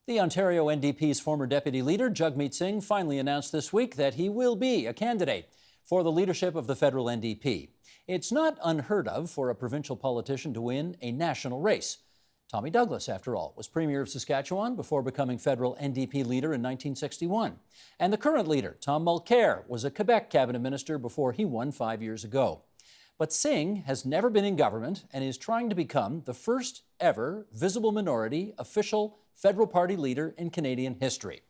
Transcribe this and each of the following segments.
The Ontario NDP's former deputy leader, Jagmeet Singh, finally announced this week that he will be a candidate for the leadership of the federal NDP. It's not unheard of for a provincial politician to win a national race. Tommy Douglas, after all, was Premier of Saskatchewan before becoming federal NDP leader in 1961. And the current leader, Tom Mulcair, was a Quebec cabinet minister before he won 5 years ago. But Singh has never been in government and is trying to become the first ever visible minority official federal party leader in Canadian history.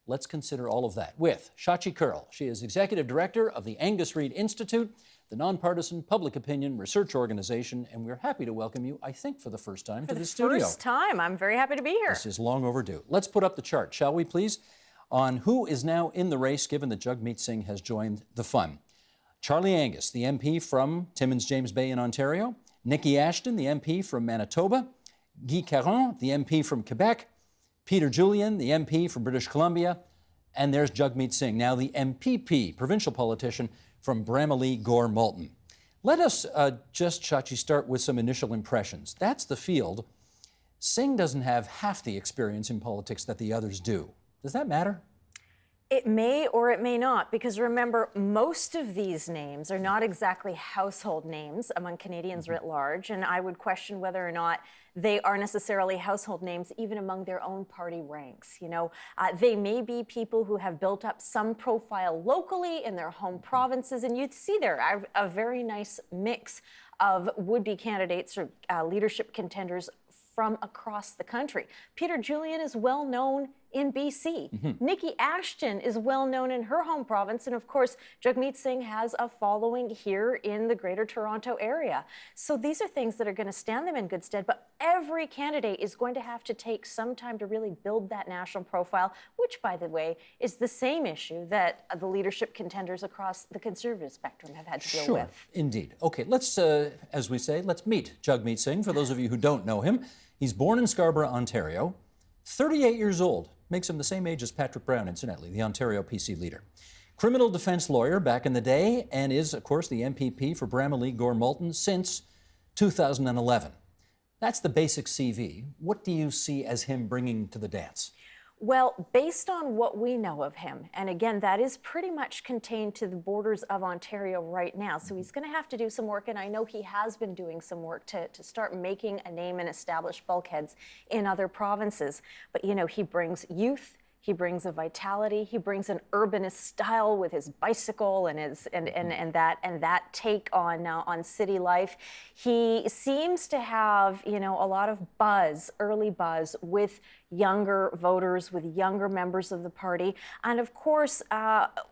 Let's consider all of that with Shachi Kurl. She is executive director of the Angus Reid Institute, the nonpartisan public opinion research organization, and we're happy to welcome you, I think, for the first time to the studio. For the first time. I'm very happy to be here. This is long overdue. Let's put up the chart, shall we, please, on who is now in the race, given that Jagmeet Singh has joined the fun. Charlie Angus, the MP from Timmins James Bay in Ontario. Nikki Ashton, the MP from Manitoba. Guy Caron, the MP from Quebec. Peter Julian, the MP from British Columbia. And there's Jagmeet Singh, now the MPP, provincial politician from Bramalea Gore Malton. Let us just, Shachi, start with some initial impressions. That's the field. Singh doesn't have half the experience in politics that the others do. Does that matter? It may or it may not, because remember, most of these names are not exactly household names among Canadians writ large, and I would question whether or not they are necessarily household names even among their own party ranks. You know, they may be people who have built up some profile locally in their home provinces, and you'd see there a very nice mix of would-be candidates or leadership contenders from across the country. Peter Julian is well known in BC. Nikki Ashton is well known in her home province. And of course, Jagmeet Singh has a following here in the Greater Toronto area. So these are things that are going to stand them in good stead. But every candidate is going to have to take some time to really build that national profile, which, by the way, is the same issue that the leadership contenders across the Conservative spectrum have had to deal with. Sure, indeed. Okay, let's, as we say, let's meet Jagmeet Singh. For those of you who don't know him, he's born in Scarborough, Ontario, 38 years old. Makes him the same age as Patrick Brown, incidentally, the Ontario PC leader. Criminal defense lawyer back in the day, and is, of course, the MPP for Bramalea Gore Malton since 2011. That's the basic CV. What do you see as him bringing to the dance? Well, based on what we know of him, and again, that is pretty much contained to the borders of Ontario right now, so he's going to have to do some work, and I know he has been doing some work to start making a name and establish bulkheads in other provinces. But, you know, he brings youth, he brings a vitality, he brings an urbanist style with his bicycle and his and that take on city life. He seems to have, you know, a lot of early buzz with younger voters, with younger members of the party, and of course,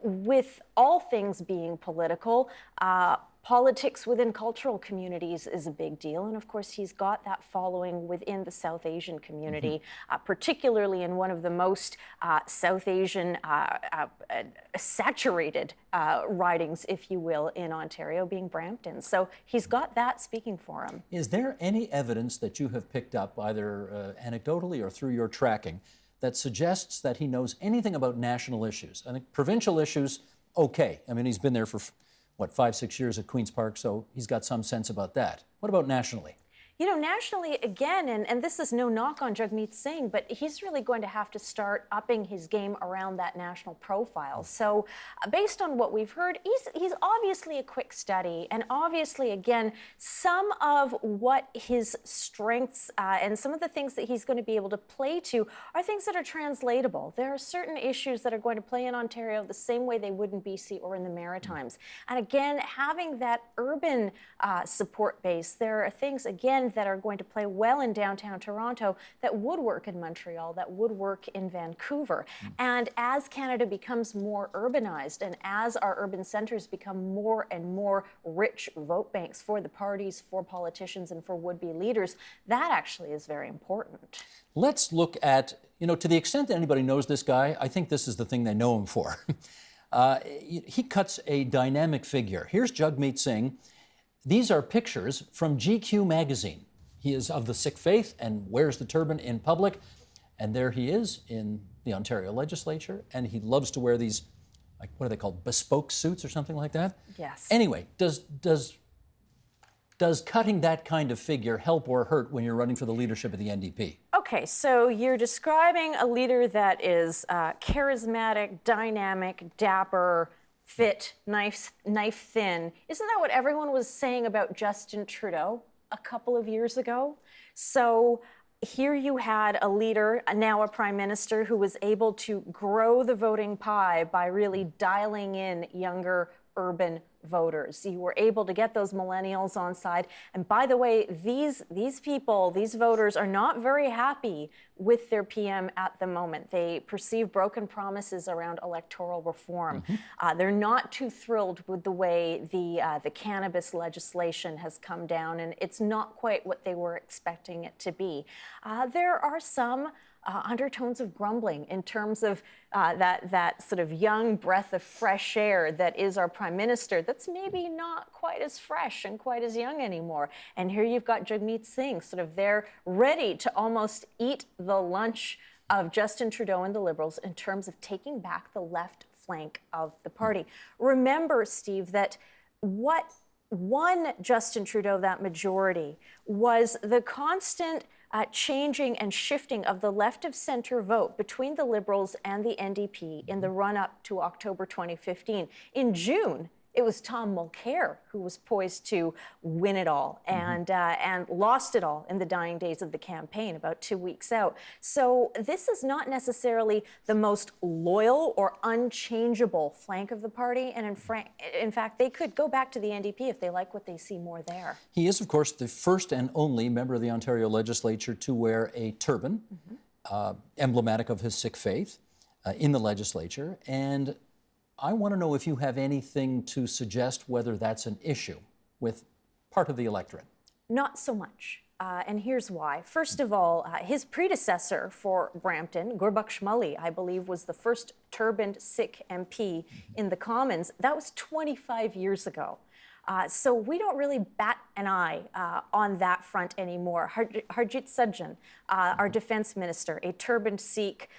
with all things being political, politics within cultural communities is a big deal. And of course, he's got that following within the South Asian community, particularly in one of the most South Asian saturated ridings, if you will, in Ontario, being Brampton. So he's got that speaking for him. Is there any evidence that you have picked up, either anecdotally or through your tracking, that suggests that he knows anything about national issues? I think provincial issues, okay. I mean, he's been there for 5-6 years at Queen's Park, so he's got some sense about that. What about nationally? You know, nationally, again, and this is no knock on Jagmeet Singh, but he's really going to have to start upping his game around that national profile. So based on what we've heard, he's obviously a quick study. And obviously, again, some of what his strengths and some of the things that he's going to be able to play to are things that are translatable. There are certain issues that are going to play in Ontario the same way they would in BC or in the Maritimes. And again, having that urban support base, there are things, again, that are going to play well in downtown Toronto that would work in Montreal, that would work in Vancouver. And as Canada becomes more urbanized and as our urban centers become more and more rich vote banks for the parties, for politicians, and for would-be leaders, that actually is very important. Let's look at, you know, to the extent that anybody knows this guy, I think this is the thing they know him for. He cuts a dynamic figure. Here's Jagmeet Singh. These are pictures from GQ magazine. He is of the Sikh faith and wears the turban in public. And there he is in the Ontario legislature. And he loves to wear these, like, what are they called? Bespoke suits or something like that? Yes. Anyway, does Does cutting that kind of figure help or hurt when you're running for the leadership of the NDP? Okay, so you're describing a leader that is charismatic, dynamic, dapper, fit, knife thin. Isn't that what everyone was saying about Justin Trudeau a couple of years ago? So here you had a leader, now a prime minister, who was able to grow the voting pie by really dialing in younger urban voters. You were able to get those millennials on side. And by the way, these people, these voters, are not very happy with their PM at the moment. They perceive broken promises around electoral reform. They're not too thrilled with the way the cannabis legislation has come down, and it's not quite what they were expecting it to be. There are some undertones of grumbling in terms of that sort of young breath of fresh air that is our prime minister, that's maybe not quite as fresh and quite as young anymore. And here you've got Jagmeet Singh sort of there ready to almost eat the lunch of Justin Trudeau and the Liberals in terms of taking back the left flank of the party. Remember, Steve, that what won Justin Trudeau that majority was the constant changing and shifting of the left of center vote between the Liberals and the NDP in the run-up to October 2015. In June, it was Tom Mulcair who was poised to win it all and lost it all in the dying days of the campaign about 2 weeks out. So this is not necessarily the most loyal or unchangeable flank of the party. And in fact, they could go back to the NDP if they like what they see more there. He is, of course, the first and only member of the Ontario legislature to wear a turban, emblematic of his Sikh faith, in the legislature. And I want to know if you have anything to suggest whether that's an issue with part of the electorate. Not so much. And here's why. First of all, his predecessor for Brampton, Gurbaksh Mully, I believe, was the first turbaned Sikh MP in the Commons. That was 25 years ago. So we don't really bat an eye on that front anymore. Harjit Sajjan, our defense minister, a turbaned Sikh,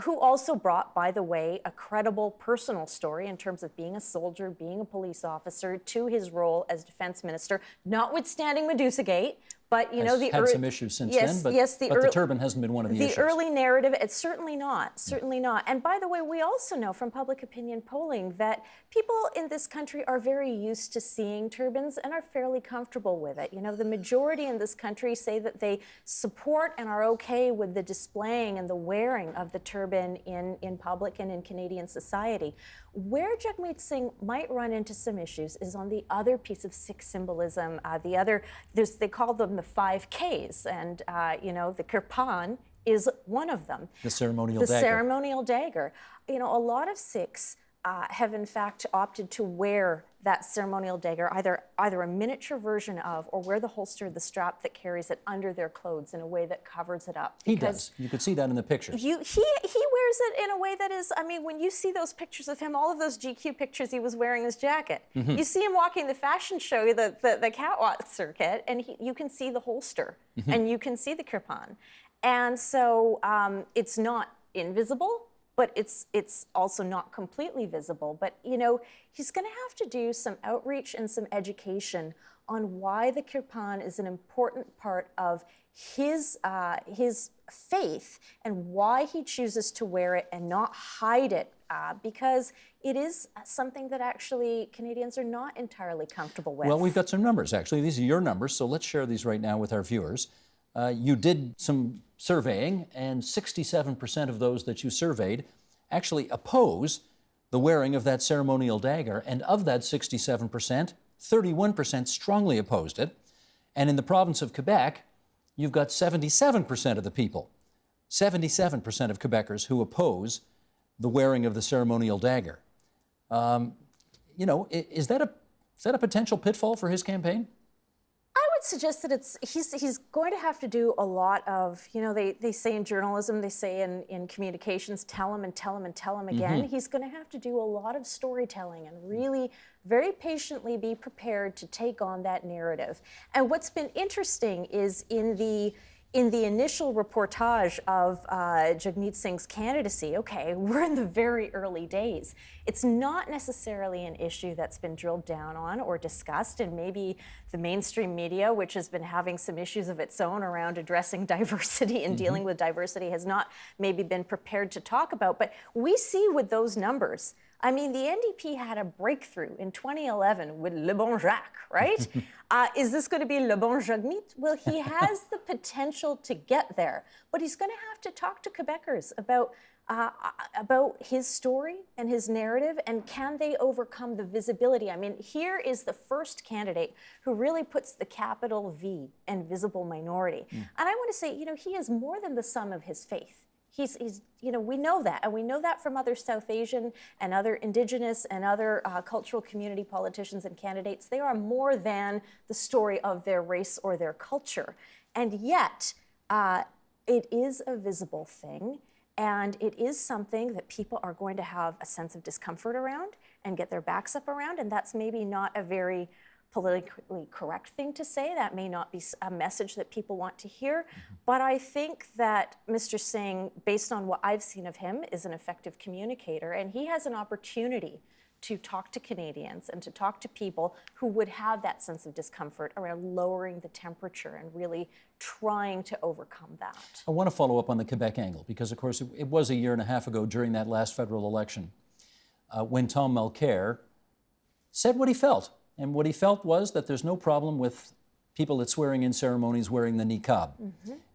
who also brought, by the way, a credible personal story in terms of being a soldier, being a police officer, to his role as defense minister, notwithstanding Medusagate. But you know, had some issues since then, but the turban hasn't been one of the issues. The early narrative, it's certainly not, certainly not. And by the way, we also know from public opinion polling that people in this country are very used to seeing turbans and are fairly comfortable with it. You know, the majority in this country say that they support and are okay with the displaying and the wearing of the turban in public and in Canadian society. Where Jagmeet Singh might run into some issues is on the other piece of Sikh symbolism. They call them the 5 Ks, and you know, the kirpan is one of them. The ceremonial dagger. The ceremonial dagger. You know, a lot of Sikhs have in fact opted to wear that ceremonial dagger, either a miniature version of, or wear the holster, the strap that carries it under their clothes in a way that covers it up. He does. You could see that in the pictures. He wears it in a way that is, I mean, when you see those pictures of him, all of those GQ pictures, he was wearing his jacket. You see him walking the fashion show, the catwalk circuit, and you can see the holster, and you can see the kirpan. And so it's not invisible, but it's also not completely visible. But, you know, he's going to have to do some outreach and some education on why the kirpan is an important part of his faith and why he chooses to wear it and not hide it, because it is something that actually Canadians are not entirely comfortable with. Well, we've got some numbers, actually. These are your numbers, so let's share these right now with our viewers. You did some surveying, and 67% of those that you surveyed actually oppose the wearing of that ceremonial dagger. And of that 67%, 31% strongly opposed it. And in the province of Quebec, you've got 77% of the people, 77% of Quebecers who oppose the wearing of the ceremonial dagger. You know, is that a potential pitfall for his campaign? Suggest that he's going to have to do a lot of, you know, they say in journalism, they say in communications, tell him and tell him and tell him again. He's going to have to do a lot of storytelling and really very patiently be prepared to take on that narrative. And what's been interesting is in the in the initial reportage of Jagmeet Singh's candidacy, okay, we're in the very early days. It's not necessarily an issue that's been drilled down on or discussed, and maybe the mainstream media, which has been having some issues of its own around addressing diversity and dealing with diversity, has not maybe been prepared to talk about. But we see with those numbers, I mean, the NDP had a breakthrough in 2011 with Le Bon Jacques, right? Is this going to be Le Bon Jagmeet? Well, he has the potential to get there, but he's going to have to talk to Quebecers about his story and his narrative, and can they overcome the visibility? I mean, here is the first candidate who really puts the capital V in visible minority. And I want to say, you know, he is more than the sum of his faith. He's, you know, we know that, and we know that from other South Asian and other Indigenous and other cultural community politicians and candidates. They are more than the story of their race or their culture. And yet, it is a visible thing, and it is something that people are going to have a sense of discomfort around and get their backs up around, and that's maybe not a very politically correct thing to say. That may not be a message that people want to hear. But I think that Mr. Singh, based on what I've seen of him, is an effective communicator, and he has an opportunity to talk to Canadians and to talk to people who would have that sense of discomfort around lowering the temperature and really trying to overcome that. I want to follow up on the Quebec angle, because of course it was a year and a half ago during that last federal election when Tom Mulcair said what he felt. And what he felt was that there's no problem with people at swearing-in ceremonies wearing the niqab.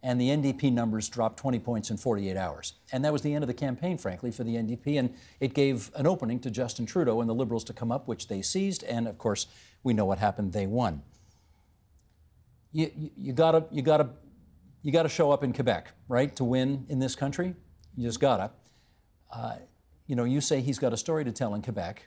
And the NDP numbers dropped 20 points in 48 hours. And that was the end of the campaign, frankly, for the NDP. And it gave an opening to Justin Trudeau and the Liberals to come up, which they seized. And of course, we know what happened. They won. You gotta show up in Quebec, right, to win in this country. You just gotta. You know, you say he's got a story to tell in Quebec.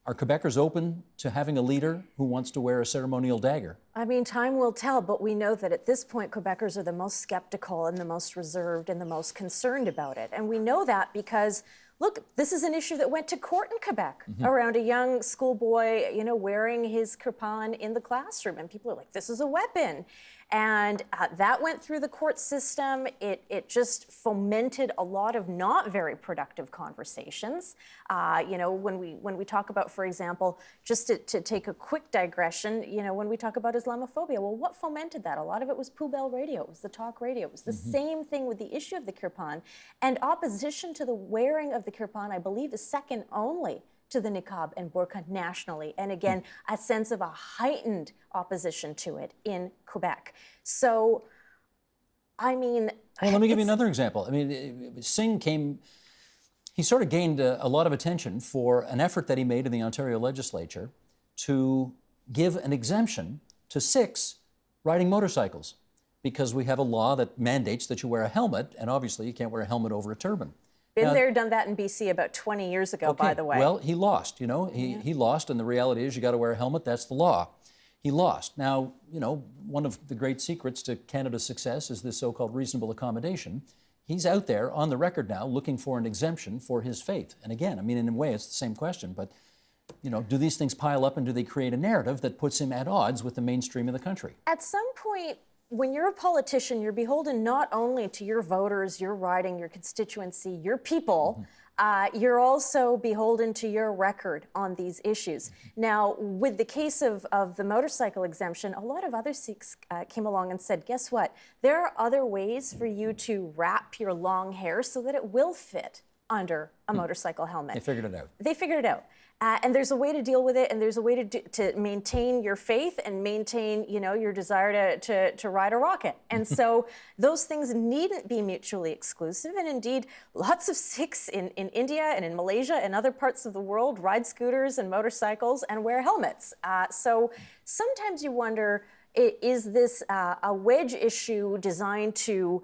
Are Quebecers open to having a leader who wants to wear a ceremonial dagger? I mean, time will tell, but we know that at this point, Quebecers are the most skeptical and the most reserved and the most concerned about it. And we know that because, look, this is an issue that went to court in Quebec around a young schoolboy, you know, wearing his kirpan in the classroom. And people are like, this is a weapon. And that went through the court system. It just fomented a lot of not very productive conversations. You know, when we talk about, for example, just to take a quick digression, you know, when we talk about Islamophobia, well, what fomented that? A lot of it was Poubelle Radio. It was the talk radio. It was the same thing with the issue of the kirpan. And opposition to the wearing of the kirpan, I believe, is second only to the niqab and burqa nationally. And again, a sense of a heightened opposition to it in Quebec. So, I mean... Well, let me give you another example. I mean, Singh he sort of gained a lot of attention for an effort that he made in the Ontario legislature to give an exemption to Sikhs riding motorcycles, because we have a law that mandates that you wear a helmet, and obviously you can't wear a helmet over a turban. Been there, done that in BC about 20 years ago, by the way. Well, he lost, you know. He lost, and the reality is you got to wear a helmet. That's the law. He lost. Now, you know, one of the great secrets to Canada's success is this so-called reasonable accommodation. He's out there on the record now looking for an exemption for his faith. And again, I mean, in a way, it's the same question, but, you know, do these things pile up and do they create a narrative that puts him at odds with the mainstream of the country? At some point, when you're a politician, you're beholden not only to your voters, your riding, your constituency, your people, you're also beholden to your record on these issues. Now, with the case of the motorcycle exemption, a lot of other Sikhs came along and said, guess what? There are other ways for you to wrap your long hair so that it will fit under a motorcycle helmet. They figured it out. They figured it out. And there's a way to deal with it, and there's a way to maintain your faith and maintain, you know, your desire to ride a rocket. And so those things needn't be mutually exclusive. And indeed, lots of Sikhs in India and in Malaysia and other parts of the world ride scooters and motorcycles and wear helmets. So sometimes you wonder, is this a wedge issue designed to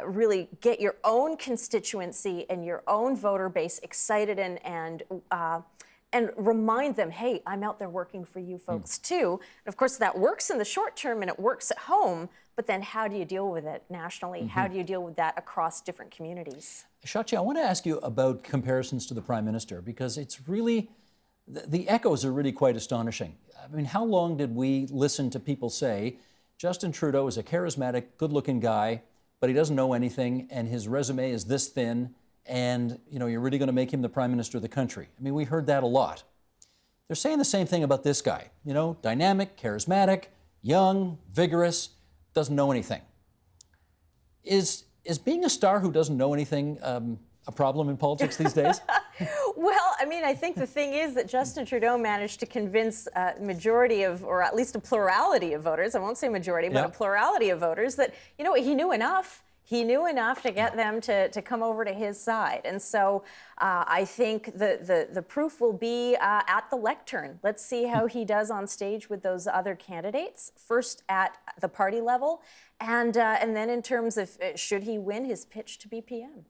really get your own constituency and your own voter base excited and remind them, hey, I'm out there working for you folks too. And of course, that works in the short term and it works at home, but then how do you deal with it nationally? How do you deal with that across different communities? Shachi, I want to ask you about comparisons to the Prime Minister, because it's really, the echoes are really quite astonishing. I mean, how long did we listen to people say, Justin Trudeau is a charismatic, good-looking guy, but he doesn't know anything, and his resume is this thin, and you're really going to make him the Prime Minister of the country. I mean, we heard that a lot. They're saying the same thing about this guy. Dynamic, charismatic, young, vigorous, doesn't know anything. Is being a star who doesn't know anything a problem in politics these days? Well, I mean, I think the thing is that Justin Trudeau managed to convince a majority of, or at least a plurality of voters, I won't say majority, but a plurality of voters, that, he knew enough. He knew enough to get them to come over to his side. And so I think the proof will be at the lectern. Let's see how he does on stage with those other candidates, first at the party level, and then in terms of should he win his pitch to be PM.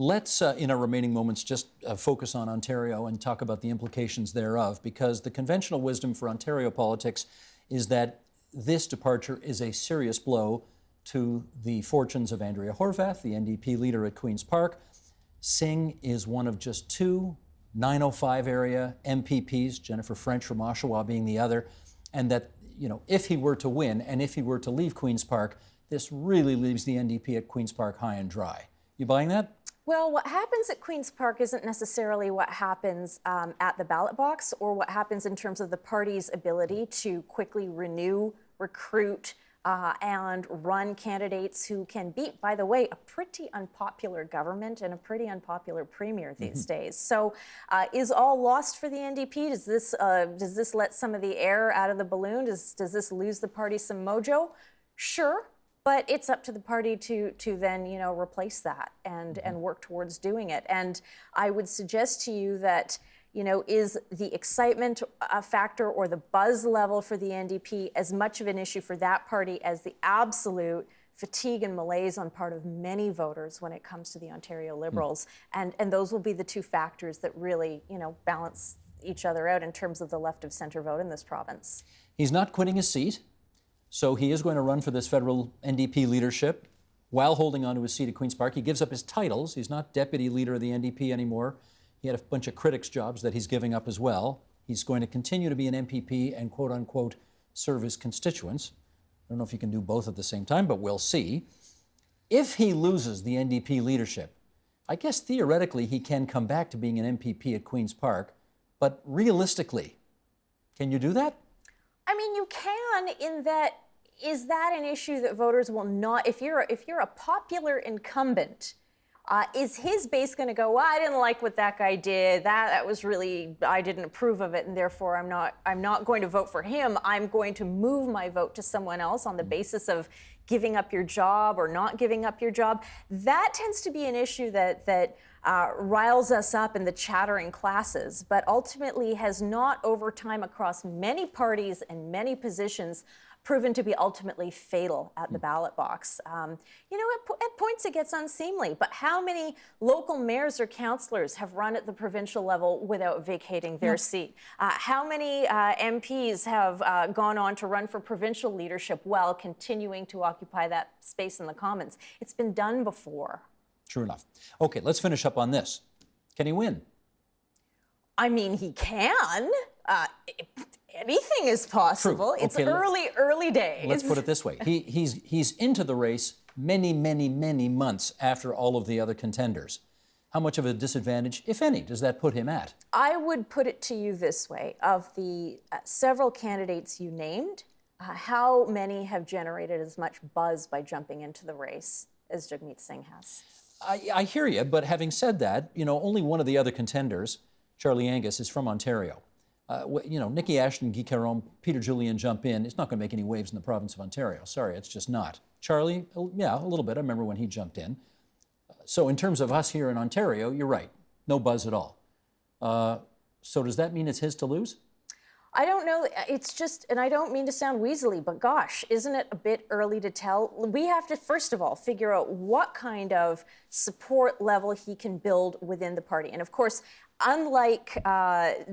Let's, in our remaining moments, just focus on Ontario and talk about the implications thereof, because the conventional wisdom for Ontario politics is that this departure is a serious blow to the fortunes of Andrea Horwath, the NDP leader at Queen's Park. Singh is one of just two 905 area MPPs, Jennifer French from Oshawa being the other, and that, if he were to win and if he were to leave Queen's Park, this really leaves the NDP at Queen's Park high and dry. You buying that? Well, what happens at Queen's Park isn't necessarily what happens at the ballot box or what happens in terms of the party's ability to quickly renew, recruit, and run candidates who can beat, by the way, a pretty unpopular government and a pretty unpopular premier these days. So is all lost for the NDP? Does this let some of the air out of the balloon? Does this lose the party some mojo? Sure. But it's up to the party to then, replace that and work towards doing it. And I would suggest to you that, is the excitement factor or the buzz level for the NDP as much of an issue for that party as the absolute fatigue and malaise on part of many voters when it comes to the Ontario Liberals? And those will be the two factors that really, balance each other out in terms of the left of centre vote in this province. He's not quitting his seat. So he is going to run for this federal NDP leadership while holding on to his seat at Queen's Park. He gives up his titles. He's not deputy leader of the NDP anymore. He had a bunch of critics' jobs that he's giving up as well. He's going to continue to be an MPP and, quote unquote, serve his constituents. I don't know if he can do both at the same time, but we'll see. If he loses the NDP leadership, I guess theoretically he can come back to being an MPP at Queen's Park, but realistically, can you do that? I mean, you can, in that, is that an issue that voters will not, if you're a popular incumbent, is his base going to go, well, I didn't like what that guy did, that was really, I didn't approve of it, and therefore I'm not going to vote for him, I'm going to move my vote to someone else on the basis of giving up your job or not giving up your job? That tends to be an issue that riles us up in the chattering classes, but ultimately has not over time across many parties and many positions proven to be ultimately fatal at the ballot box. At points it gets unseemly, but how many local mayors or councillors have run at the provincial level without vacating their seat? How many MPs have gone on to run for provincial leadership while continuing to occupy that space in the Commons? It's been done before. True enough. Okay, let's finish up on this. Can he win? I mean, he can. Anything is possible. True. It's Okay, early days. Let's put it this way. He's into the race many months after all of the other contenders. How much of a disadvantage, if any, does that put him at? I would put it to you this way. Of the several candidates you named, how many have generated as much buzz by jumping into the race as Jagmeet Singh has? I hear you, but having said that, only one of the other contenders, Charlie Angus, is from Ontario. Nikki Ashton, Guy Caron, Peter Julian jump in. It's not going to make any waves in the province of Ontario. Sorry, it's just not. Charlie, yeah, a little bit. I remember when he jumped in. So in terms of us here in Ontario, you're right. No buzz at all. So does that mean it's his to lose? I don't know. It's just, and I don't mean to sound weaselly, but gosh, isn't it a bit early to tell? We have to, first of all, figure out what kind of support level he can build within the party. And of course, unlike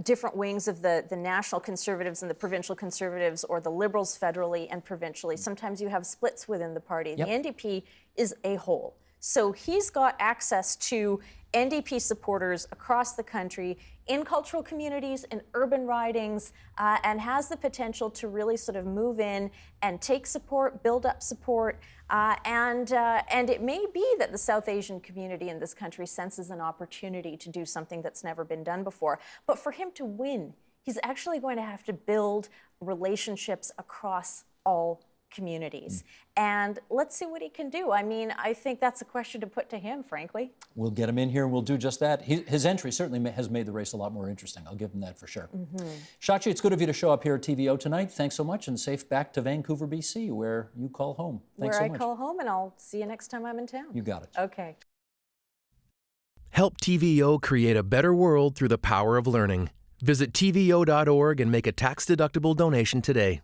different wings of the national Conservatives and the provincial Conservatives or the Liberals federally and provincially, sometimes you have splits within the party. Yep. The NDP is a whole. So he's got access to NDP supporters across the country, in cultural communities, in urban ridings, and has the potential to really sort of move in and take support, build up support, and it may be that the South Asian community in this country senses an opportunity to do something that's never been done before. But for him to win, he's actually going to have to build relationships across all communities. And let's see what he can do. I mean, I think that's a question to put to him, frankly. We'll get him in here and we'll do just that. His entry certainly has made the race a lot more interesting. I'll give him that for sure. Shachi, it's good of you to show up here at TVO tonight. Thanks so much, and safe back to Vancouver, BC, where you call home. Thanks so much. Where I call home, and I'll see you next time I'm in town. You got it. Okay. Help TVO create a better world through the power of learning. Visit TVO.org and make a tax-deductible donation today.